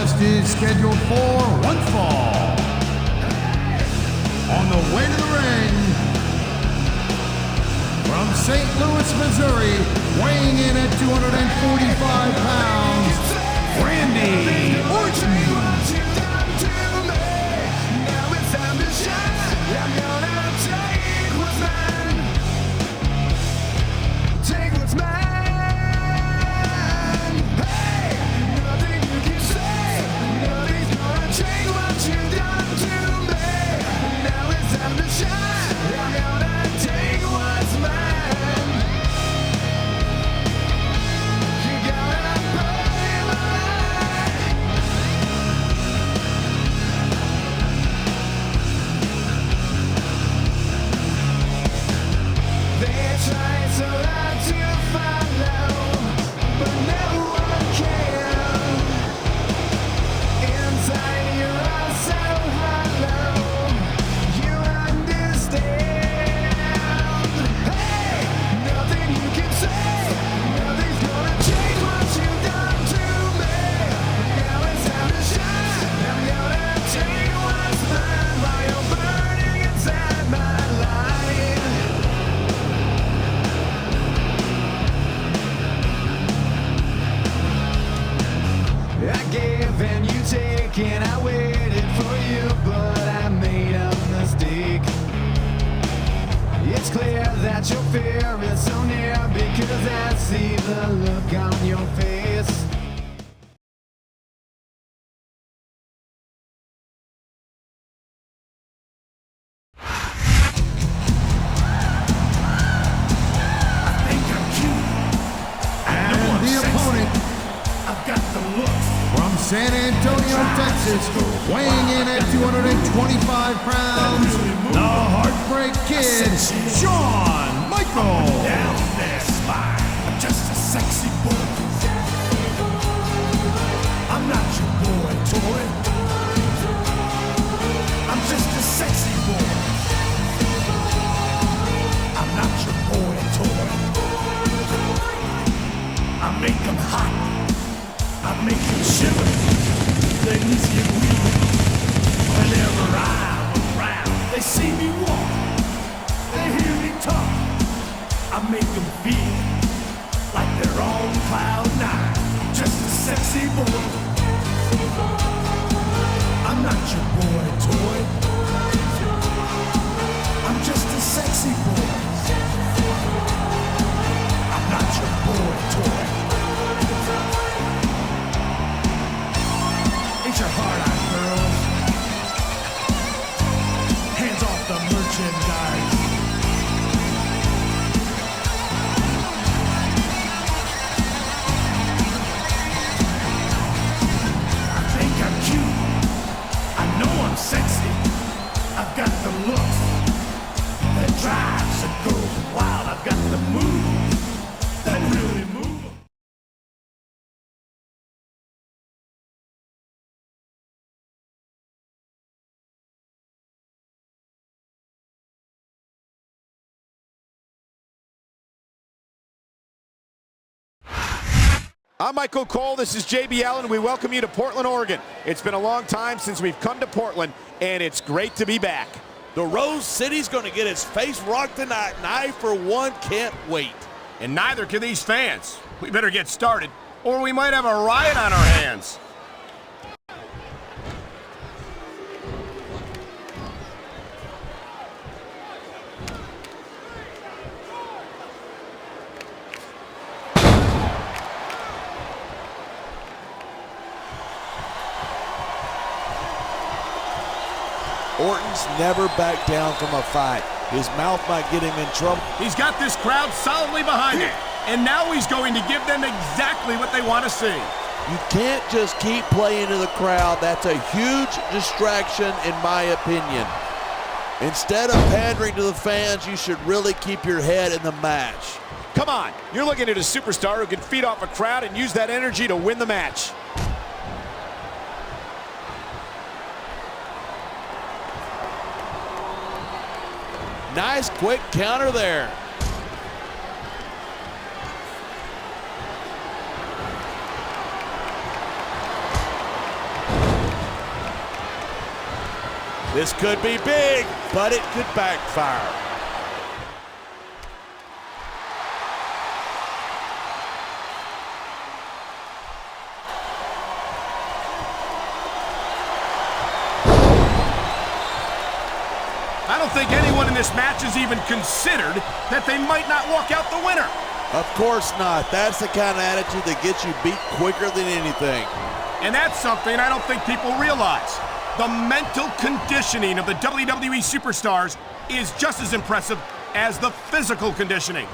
contest is scheduled for one fall. On the way to the ring, from St. Louis, Missouri, weighing in at 245 pounds, Randy Orton. And I waited for you, but I made a mistake. It's clear that your fear is so near because I see the look on your face. I think I'm cute. And the opponent, I've got the looks. from San Antonio, Texas, weighing in at 225 pounds, the Heartbreak Kid, Shawn Michaels. Down there, spine. I'm just a sexy boy. I'm not your boy toy. I'm just a sexy boy. I'm not your boy toy. I make them hot. I make them shiver. They get weak. Whenever I'm around, they see me walk. They hear me talk. I make them feel like they're on cloud nine. Just a sexy boy. I'm not your boy toy. I'm just a sexy boy. I'm not your boy toy. Ain't your heart out, girls? Hands off the merchandise. I think I'm cute. I know I'm sexy. I've got the looks that drives and goes wild. I've got the moves that really move. I'm Michael Cole, this is JB Allen, we welcome you to Portland, Oregon. It's been a long time since we've come to Portland, and it's great to be back. The Rose City's going to get its face rocked tonight, and I, for one, can't wait. And neither can these fans. We better get started, or we might have a riot on our hands. Orton's never backed down from a fight. His mouth might get him in trouble. He's got this crowd solidly behind him, and now he's going to give them exactly what they want to see. You can't just keep playing to the crowd. That's a huge distraction, in my opinion. Instead of pandering to the fans, you should really keep your head in the match. Come on, you're looking at a superstar who can feed off a crowd and use that energy to win the match. Nice quick counter there. This could be big, but it could backfire. I don't think anyone in this match has even considered that they might not walk out the winner. Of course not. That's the kind of attitude that gets you beat quicker than anything. And that's something I don't think people realize. The mental conditioning of the WWE superstars is just as impressive as the physical conditioning.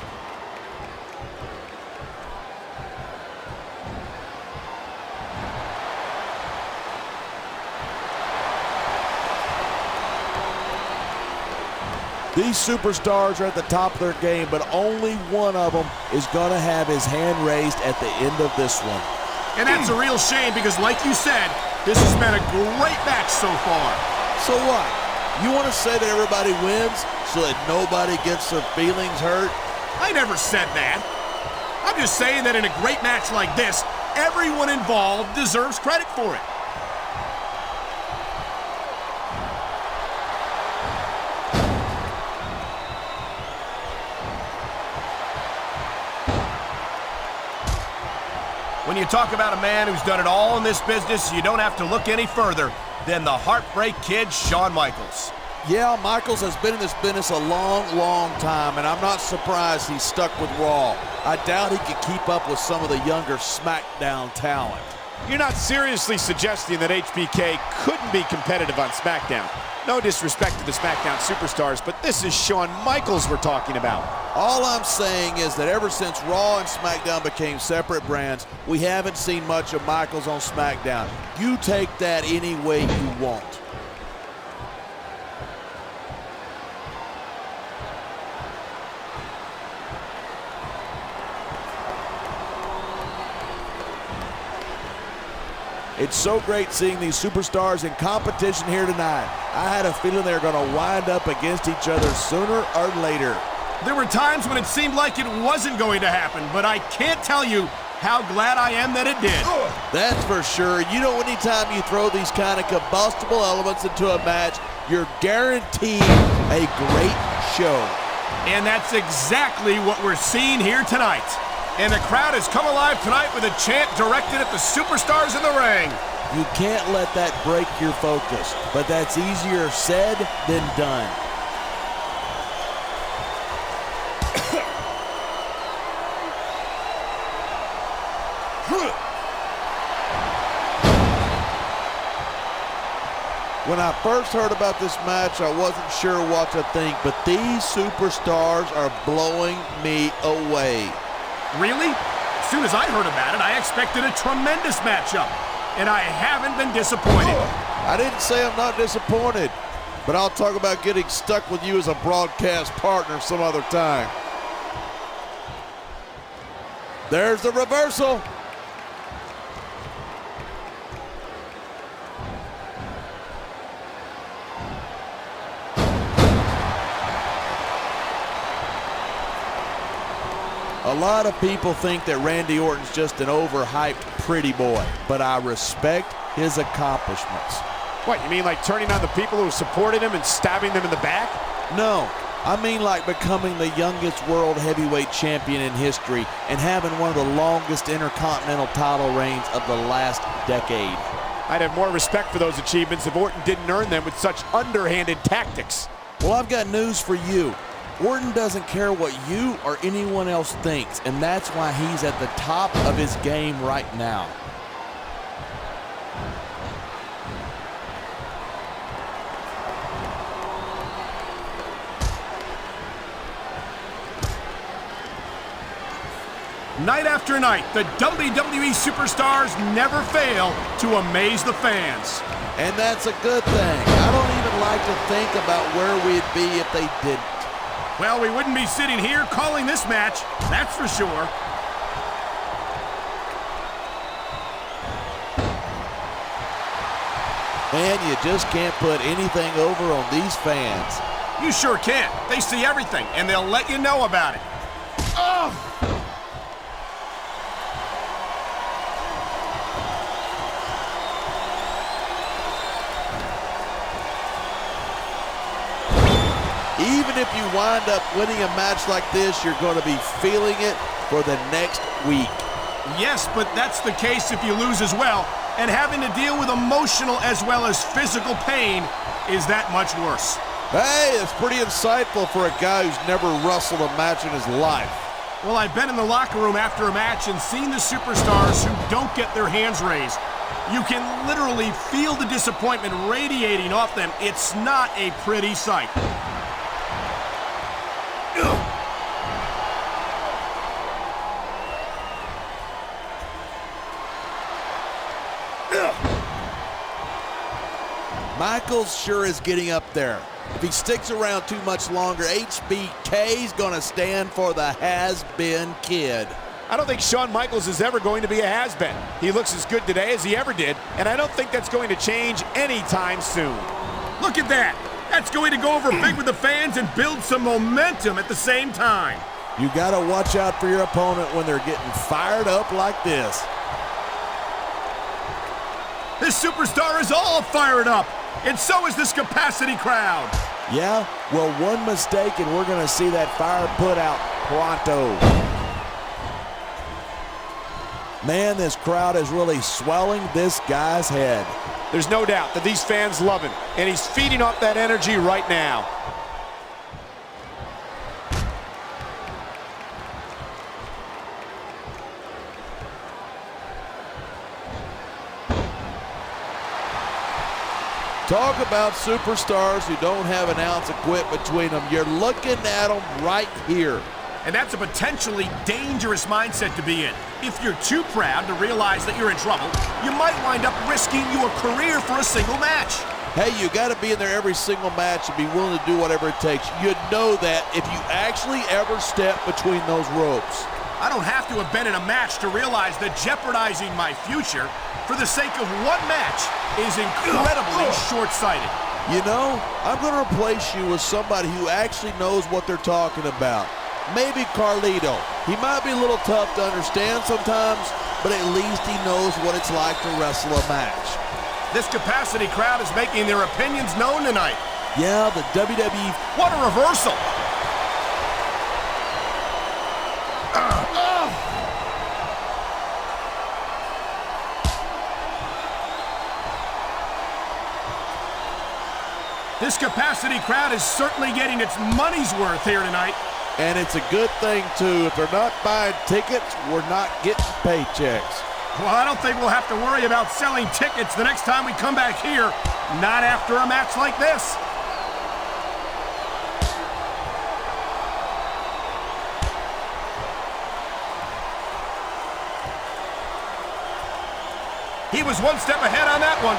These superstars are at the top of their game, but only one of them is going to have his hand raised at the end of this one. And that's a real shame because, like you said, this has been a great match so far. So what? You want to say that everybody wins so that nobody gets their feelings hurt? I never said that. I'm just saying that in a great match like this, everyone involved deserves credit for it. When you talk about a man who's done it all in this business, you don't have to look any further than the Heartbreak Kid, Shawn Michaels. Yeah, Michaels has been in this business a long, long time, and I'm not surprised he's stuck with Raw. I doubt he could keep up with some of the younger Smackdown talent. You're not seriously suggesting that HBK couldn't be competitive on SmackDown. No disrespect to the SmackDown superstars, but this is Shawn Michaels we're talking about. All I'm saying is that ever since Raw and SmackDown became separate brands, we haven't seen much of Michaels on SmackDown. You take that any way you want. It's so great seeing these superstars in competition here tonight. I had a feeling they were going to wind up against each other sooner or later. There were times when it seemed like it wasn't going to happen, but I can't tell you how glad I am that it did. That's for sure. You know, anytime you throw these kind of combustible elements into a match, you're guaranteed a great show. And that's exactly what we're seeing here tonight. And the crowd has come alive tonight with a chant directed at the superstars in the ring. You can't let that break your focus, but that's easier said than done. When I first heard about this match, I wasn't sure what to think, but these superstars are blowing me away. Really? As soon as I heard about it, I expected a tremendous matchup, and I haven't been disappointed. I didn't say I'm not disappointed, but I'll talk about getting stuck with you as a broadcast partner some other time. There's the reversal. A lot of people think that Randy Orton's just an overhyped pretty boy, but I respect his accomplishments. What, you mean like turning on the people who supported him and stabbing them in the back? No, I mean like becoming the youngest world heavyweight champion in history and having one of the longest intercontinental title reigns of the last decade. I'd have more respect for those achievements if Orton didn't earn them with such underhanded tactics. Well, I've got news for you. Orton doesn't care what you or anyone else thinks, and that's why he's at the top of his game right now. Night after night, the WWE superstars never fail to amaze the fans. And that's a good thing. I don't even like to think about where we'd be if they didn't. Well, we wouldn't be sitting here calling this match, that's for sure. Man, you just can't put anything over on these fans. You sure can't. They see everything, and they'll let you know about it. Oh! Even if you wind up winning a match like this, you're going to be feeling it for the next week. Yes, but that's the case if you lose as well. And having to deal with emotional as well as physical pain is that much worse. Hey, it's pretty insightful for a guy who's never wrestled a match in his life. Well, I've been in the locker room after a match and seen the superstars who don't get their hands raised. You can literally feel the disappointment radiating off them. It's not a pretty sight. Michaels sure is getting up there. If he sticks around too much longer, HBK's gonna stand for the has-been kid. I don't think Shawn Michaels is ever going to be a has-been. He looks as good today as he ever did, and I don't think that's going to change anytime soon. Look at that. That's going to go over big with the fans and build some momentum at the same time. You gotta watch out for your opponent when they're getting fired up like this. This superstar is all fired up, and so is this capacity crowd. Yeah? Well, one mistake and we're gonna see that fire put out pronto. Man, this crowd is really swelling this guy's head. There's no doubt that these fans love him, and he's feeding off that energy right now. Talk about superstars who don't have an ounce of quit between them. You're looking at them right here. And that's a potentially dangerous mindset to be in. If you're too proud to realize that you're in trouble, you might wind up risking your career for a single match. Hey, you got to be in there every single match and be willing to do whatever it takes. You know that if you actually ever step between those ropes. I don't have to have been in a match to realize that jeopardizing my future for the sake of one match is incredibly short-sighted. You know, I'm going to replace you with somebody who actually knows what they're talking about. Maybe Carlito. He might be a little tough to understand sometimes, but at least he knows what it's like to wrestle a match. This capacity crowd is making their opinions known tonight. Yeah, the WWE... What a reversal! This capacity crowd is certainly getting its money's worth here tonight. And it's a good thing, too. If they're not buying tickets, we're not getting paychecks. Well, I don't think we'll have to worry about selling tickets the next time we come back here. Not after a match like this. He was one step ahead on that one.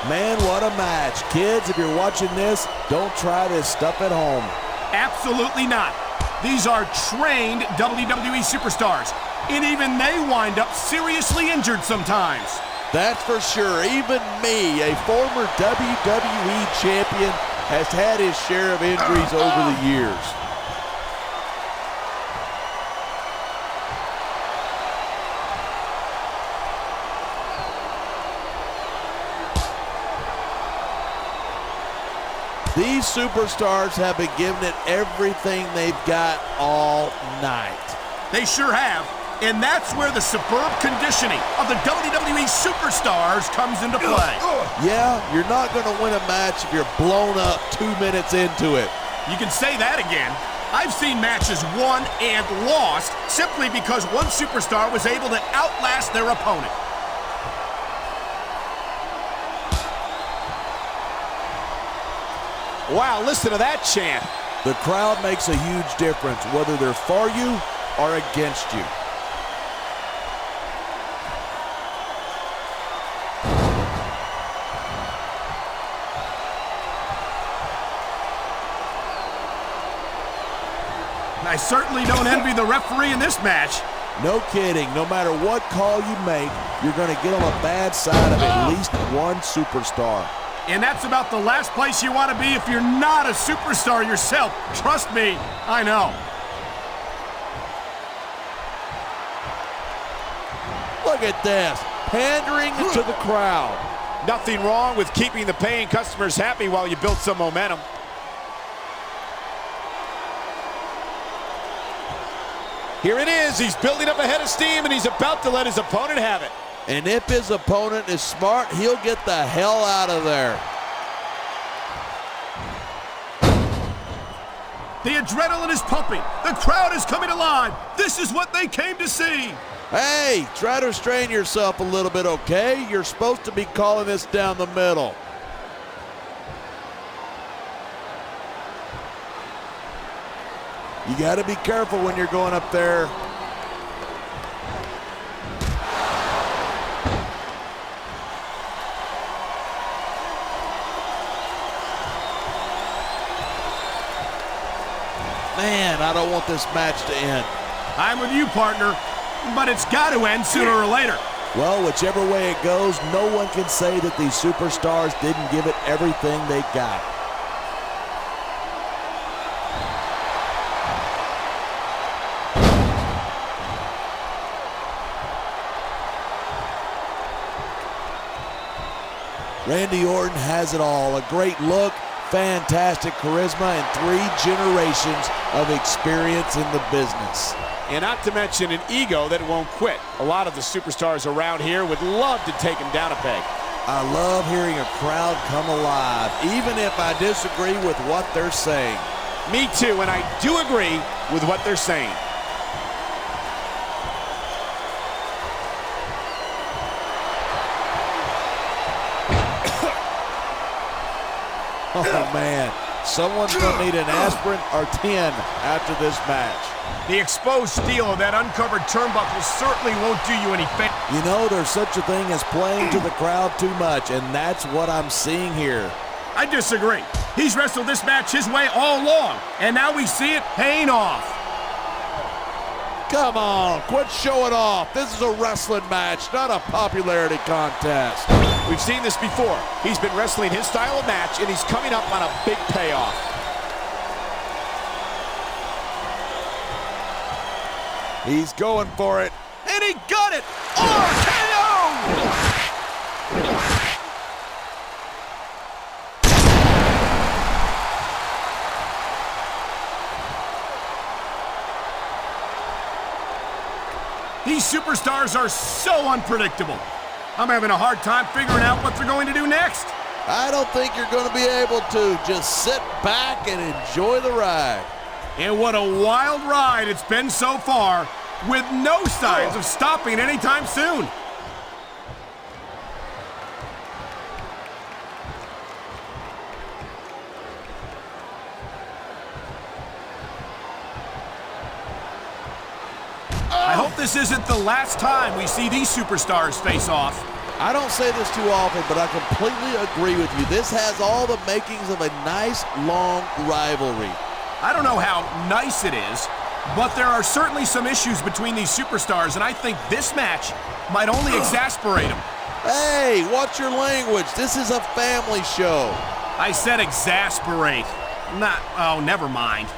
Man, what a match. Kids, if you're watching this, don't try this stuff at home. Absolutely not. These are trained WWE superstars, and even they wind up seriously injured sometimes. That's for sure. Even me, a former WWE champion, has had his share of injuries over the years. These superstars have been giving it everything they've got all night. They sure have, and that's where the superb conditioning of the WWE superstars comes into play. Yeah, you're not going to win a match if you're blown up 2 minutes into it. You can say that again. I've seen matches won and lost simply because one superstar was able to outlast their opponent. Wow, listen to that chant. The crowd makes a huge difference, whether they're for you or against you. I certainly don't envy the referee in this match. No kidding. No matter what call you make, you're going to get on the bad side of at least one superstar. And that's about the last place you want to be if you're not a superstar yourself. Trust me, I know. Look at this, pandering to the crowd. Nothing wrong with keeping the paying customers happy while you build some momentum. Here it is, he's building up a head of steam and he's about to let his opponent have it. And if his opponent is smart, he'll get the hell out of there. The adrenaline is pumping. The crowd is coming alive. This is what they came to see. Hey, try to restrain yourself a little bit, okay? You're supposed to be calling this down the middle. You got to be careful when you're going up there. Man, I don't want this match to end. I'm with you, partner, but it's got to end sooner or later. Well, whichever way it goes, no one can say that these superstars didn't give it everything they got. Randy Orton has it all. A great look, fantastic charisma, and 3 generations of experience in the business. And not to mention an ego that won't quit. A lot of the superstars around here would love to take him down a peg. I love hearing a crowd come alive, even if I disagree with what they're saying. Me too, and I do agree with what they're saying. Oh, man. Someone's going to need an aspirin or 10 after this match. The exposed steel of that uncovered turnbuckle certainly won't do you any favor. You know, there's such a thing as playing to the crowd too much, and that's what I'm seeing here. I disagree. He's wrestled this match his way all along, and now we see it paying off. Come on, quit showing off. This is a wrestling match, not a popularity contest. We've seen this before. He's been wrestling his style of match, and he's coming up on a big payoff. He's going for it. And he got it! RKO! These superstars are so unpredictable. I'm having a hard time figuring out what they're going to do next. I don't think you're going to be able to. Just sit back and enjoy the ride. And what a wild ride it's been so far, with no signs of stopping anytime soon. I hope this isn't the last time we see these superstars face off. I don't say this too often, but I completely agree with you. This has all the makings of a nice, long rivalry. I don't know how nice it is, but there are certainly some issues between these superstars, and I think this match might only exasperate them. Hey, watch your language. This is a family show. I said exasperate. Oh, never mind.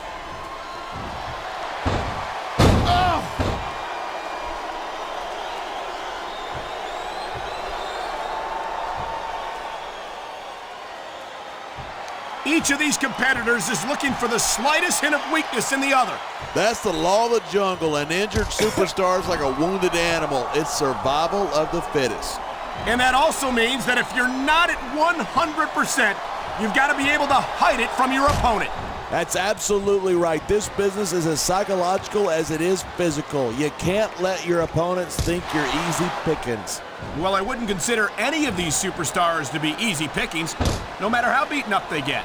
Each of these competitors is looking for the slightest hint of weakness in the other. That's the law of the jungle. An injured superstar is like a wounded animal. It's survival of the fittest. And that also means that if you're not at 100%, you've got to be able to hide it from your opponent. That's absolutely right. This business is as psychological as it is physical. You can't let your opponents think you're easy pickings. Well, I wouldn't consider any of these superstars to be easy pickings, no matter how beaten up they get.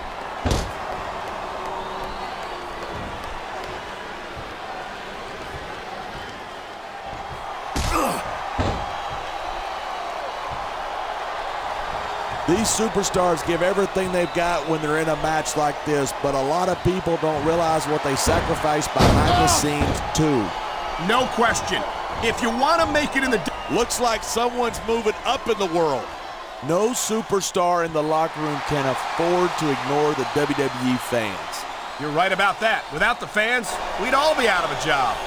These superstars give everything they've got when they're in a match like this, but a lot of people don't realize what they sacrifice behind the scenes, too. No question. If you want to make it in the... Looks like someone's moving up in the world. No superstar in the locker room can afford to ignore the WWE fans. You're right about that. Without the fans, we'd all be out of a job.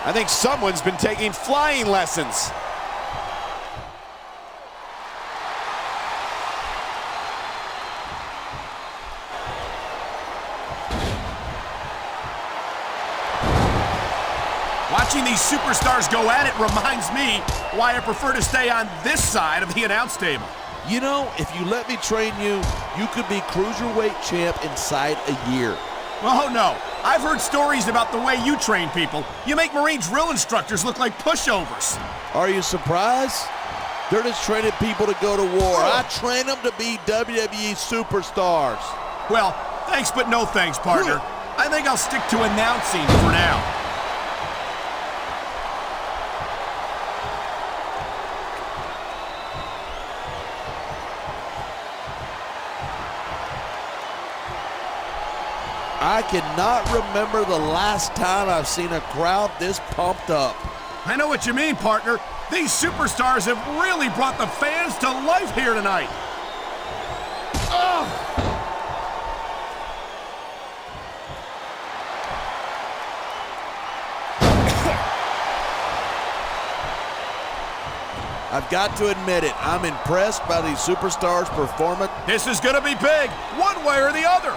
I think someone's been taking flying lessons. Watching these superstars go at it reminds me why I prefer to stay on this side of the announce table. You know, if you let me train you, you could be cruiserweight champ inside a year. Oh no, I've heard stories about the way you train people. You make Marine drill instructors look like pushovers. Are you surprised? They're just training people to go to war. I train them to be WWE superstars. Well, thanks but no thanks, partner. I think I'll stick to announcing for now. I cannot remember the last time I've seen a crowd this pumped up. I know what you mean, partner. These superstars have really brought the fans to life here tonight. I've got to admit it, I'm impressed by these superstars' performance. This is gonna be big, one way or the other.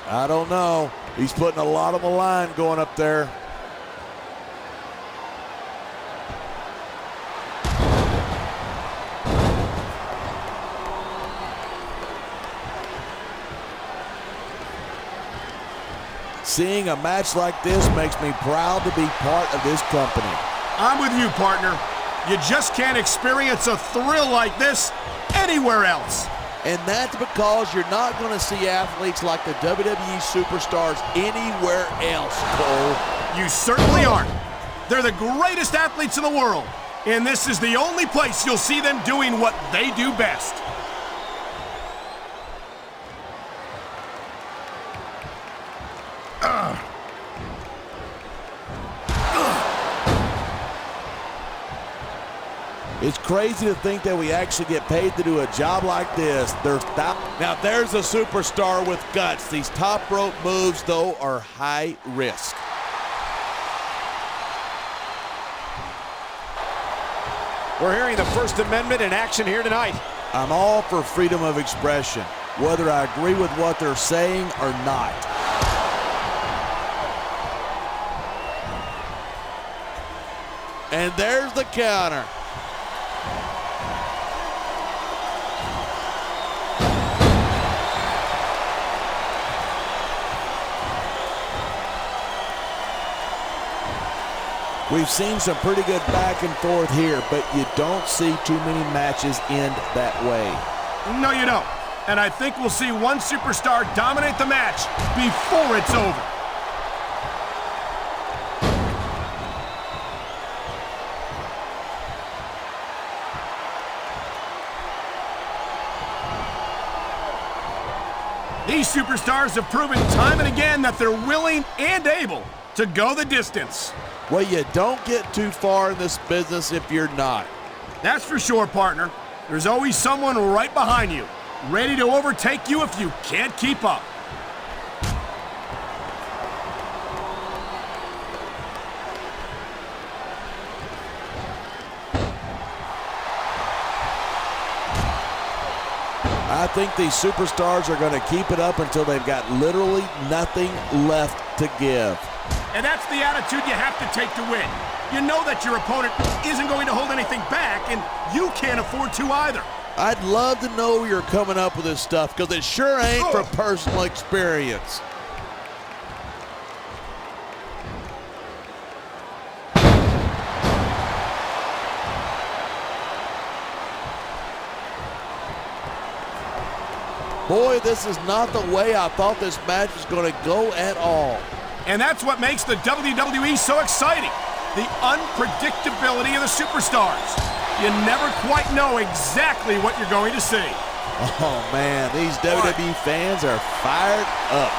I don't know. He's putting a lot on the line going up there. Seeing a match like this makes me proud to be part of this company. I'm with you, partner. You just can't experience a thrill like this anywhere else. And that's because you're not going to see athletes like the WWE superstars anywhere else, Cole. You certainly aren't. They're the greatest athletes in the world. And this is the only place you'll see them doing what they do best. It's crazy to think that we actually get paid to do a job like this. Now there's a superstar with guts. These top rope moves, though, are high risk. We're hearing the First Amendment in action here tonight. I'm all for freedom of expression, whether I agree with what they're saying or not. And there's the counter. We've seen some pretty good back and forth here, but you don't see too many matches end that way. No, you don't. And I think we'll see one superstar dominate the match before it's over. These superstars have proven time and again that they're willing and able to go the distance. Well, you don't get too far in this business if you're not. That's for sure, partner. There's always someone right behind you, ready to overtake you if you can't keep up. I think these superstars are going to keep it up until they've got literally nothing left to give. And that's the attitude you have to take to win. You know that your opponent isn't going to hold anything back, and you can't afford to either. I'd love to know where you're coming up with this stuff, because it sure ain't from personal experience. Boy, this is not the way I thought this match was going to go at all. And that's what makes the WWE so exciting. The unpredictability of the superstars. You never quite know exactly what you're going to see. Oh, man, these WWE fans are fired up.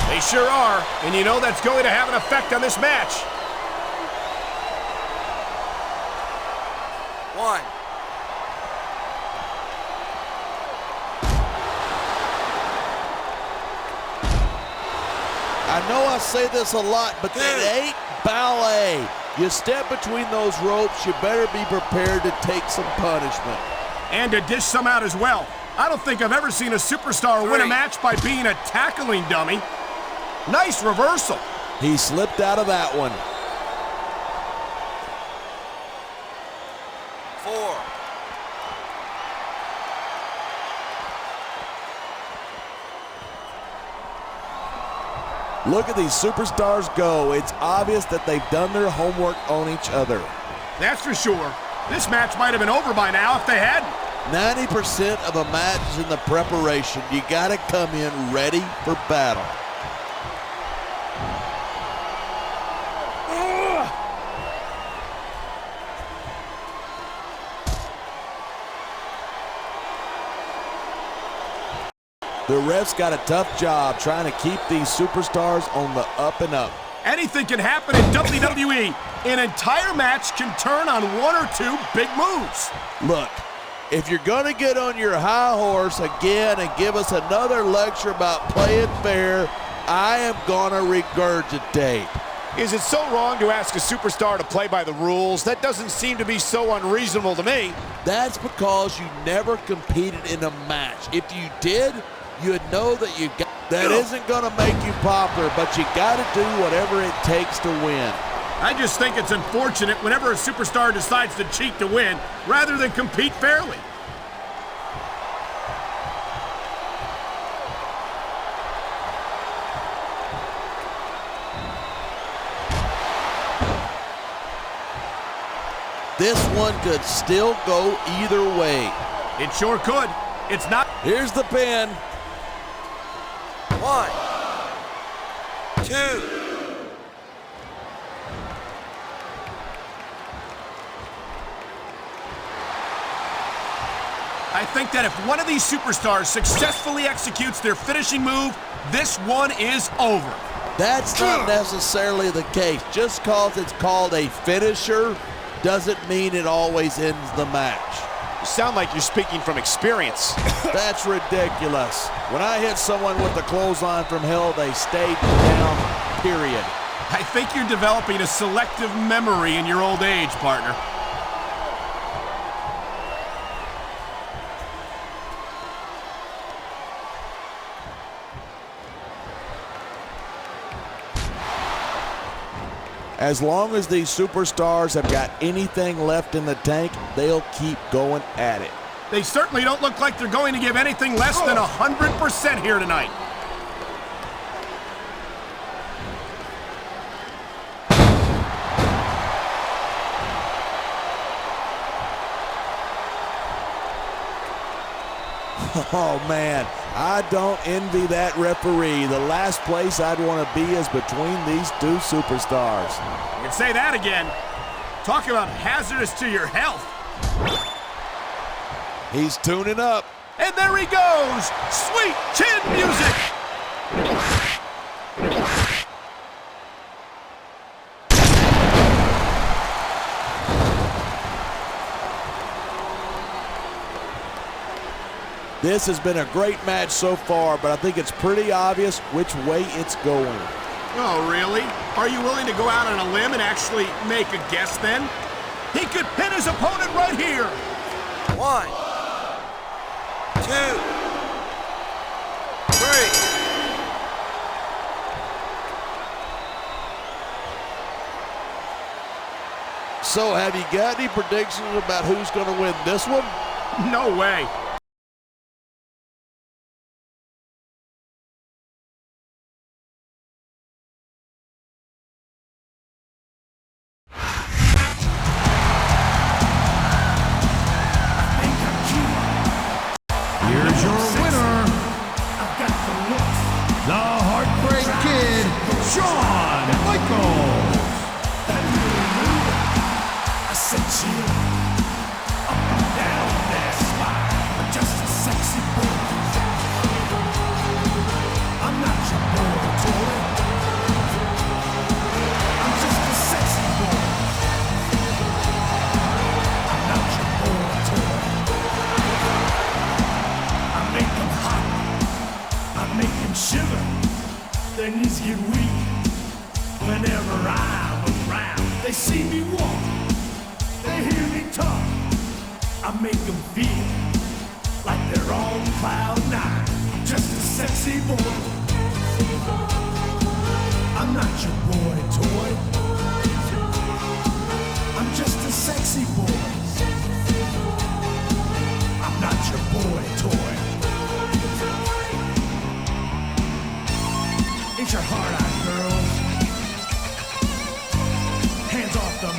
They sure are, and you know that's going to have an effect on this match. 1, I know I say this a lot, but it ain't ballet. You step between those ropes, you better be prepared to take some punishment. And to dish some out as well. I don't think I've ever seen a superstar win a match by being a tackling dummy. Nice reversal. He slipped out of that one. 4. Look at these superstars go. It's obvious that they've done their homework on each other. That's for sure. This match might have been over by now if they hadn't. 90% of a match is in the preparation. You got to come in ready for battle. The refs got a tough job trying to keep these superstars on the up and up. Anything can happen in WWE. An entire match can turn on one or two big moves. Look, if you're going to get on your high horse again and give us another lecture about playing fair, I am going to regurgitate. Is it so wrong to ask a superstar to play by the rules? That doesn't seem to be so unreasonable to me. That's because you never competed in a match. If you did, you'd know that you got. That isn't going to make you popular, but you got to do whatever it takes to win. I just think it's unfortunate whenever a superstar decides to cheat to win rather than compete fairly. This one could still go either way. It sure could. It's not. Here's the pin. 1, 2. I think that if one of these superstars successfully executes their finishing move, this one is over. That's not necessarily the case. Just because it's called a finisher doesn't mean it always ends the match. You sound like you're speaking from experience. That's ridiculous. When I hit someone with a clothesline from hell, they stayed down, period. I think you're developing a selective memory in your old age, partner. As long as these superstars have got anything left in the tank, they'll keep going at it. They certainly don't look like they're going to give anything less than 100% here tonight. Oh, man, I don't envy that referee. The last place I'd want to be is between these two superstars. You can say that again. Talk about hazardous to your health. He's tuning up. And there he goes! Sweet chin music! This has been a great match so far, but I think it's pretty obvious which way it's going. Oh, really? Are you willing to go out on a limb and actually make a guess then? He could pin his opponent right here. 1, 2, 3. So have you got any predictions about who's going to win this one? No way. Here's your winner, the Heartbreak Kid, Shawn Michaels. I said chill up and down that spine. I'm just a sexy boy. I'm not your boy toy. I'm just a sexy boy. I'm not your boy toy. I make him hot. I make him shiver. Their knees get weak whenever I'm around. They see me walk, they hear me talk. I make them feel like they're on cloud nine. Just a sexy boy. I'm not your boy toy. I'm just a sexy boy. I'm not your boy toy. Ain't your heart out, girls? Hands off the